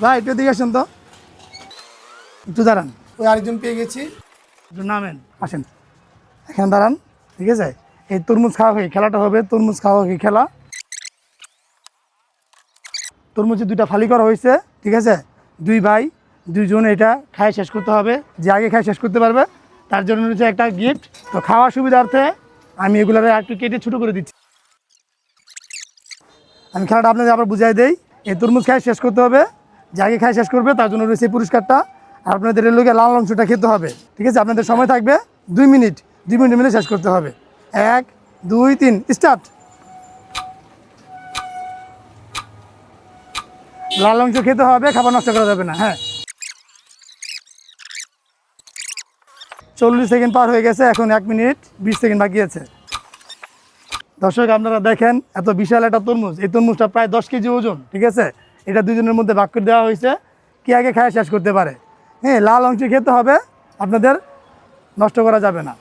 ভাই একটু দিকে আসেন তো, একটু দাঁড়ান। ওই আরেকজন পেয়ে গেছি, একটু নামেন, আসেন এখানে দাঁড়ান। ঠিক আছে, এই তরমুজ খাওয়া হয়ে খেলাটা হবে, তরমুজ খাওয়া হয়ে খেলা। তরমুজে দুইটা ফালি করা হয়েছে, ঠিক আছে। দুই ভাই দুইজন এটা খায় শেষ করতে হবে, যে আগে খায় শেষ করতে পারবে তার জন্য হচ্ছে একটা গিফট। তো খাওয়ার সুবিধার্থে আমি এগুলারে একটু কেটে ছোটো করে দিচ্ছি। আমি খেলাটা আপনাদের আবার বুঝাই দেই। এই তরমুজ খায় শেষ করতে হবে, যে আগে খায় শেষ করবে তার জন্য রয়েছে এই পুরস্কারটা। আর আপনাদের এর লোকে লাল অংশটা খেতে হবে, ঠিক আছে। আপনাদের সময় থাকবে 2 মিনিট, 2 মিনিট মিলে শেষ করতে হবে। 1 2 3 স্টার্ট। লাল অংশ খেতে হবে, খাবার নষ্ট করা যাবে না। হ্যাঁ, 40 সেকেন্ড পার হয়ে গেছে, এখন 1 মিনিট 20 সেকেন্ড বাকি আছে। দর্শক আপনারা দেখেন, এত বিশাল একটা তরমুজ, এই তরমুজটা প্রায় 10 কেজি ওজন, ঠিক আছে। এটা দুজনের মধ্যে ভাগ করে দেওয়া হয়েছে, কে আগে খায় শেষ করতে পারে। হ্যাঁ, লাল অংশ খেতে হবে, আপনাদের নষ্ট করা যাবে না।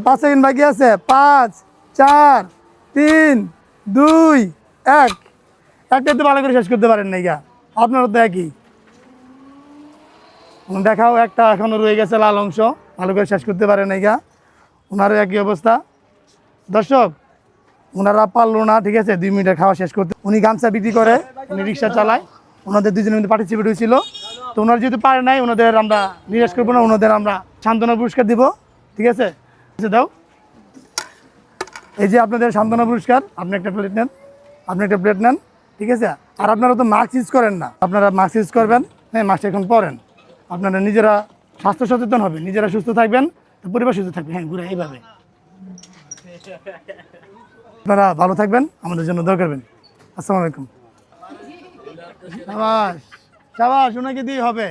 5 সেকেন্ড বাকি আছে, 5 4 3 2 1। একটাই তো ভালো করে শেষ করতে পারেন নাই গা, আপনারা তো একই। দেখাও, একটা এখনো রয়ে গেছে লাল অংশ, ভালো করে শেষ করতে পারে নাই গা, ওনারও একই অবস্থা। দর্শক ওনারা পারলো না, ঠিক আছে, 2 মিনিটের খাওয়া শেষ করতে। উনি গামছা বিক্রি করে, উনি রিক্সা চালায়, ওনাদের দুজনের মধ্যে পার্টিসিপেট হয়েছিল। তো ওনারা যেহেতু পারে নাই, ওনাদের আমরা নিরাশ করবো না, ওনাদের আমরা সান্ত্বনা পুরস্কার দিব, ঠিক আছে। দাও, এই যে আপনাদের সান্ত্বনা পুরস্কার, আপনি একটা প্লেট নেন, আপনি একটা প্লেট নেন, ঠিক আছে। আর আপনারা তো মাস্ক ইউজ করেন না, আপনারা মাস্ক ইউজ করবেন। হ্যাঁ, মাস্ক এখন পরেন। আপনারা নিজেরা স্বাস্থ্য সচেতন হবে, নিজেরা সুস্থ থাকবেন, পরিবার সুস্থ থাকবে। হ্যাঁ, ঘুরে এইভাবে আপনারা ভালো থাকবেন, আমাদের জন্য দোয়া করবেন। আসসালামু আলাইকুম। শাবাশ শাবাশ, ওনাকে দিয়ে হবে।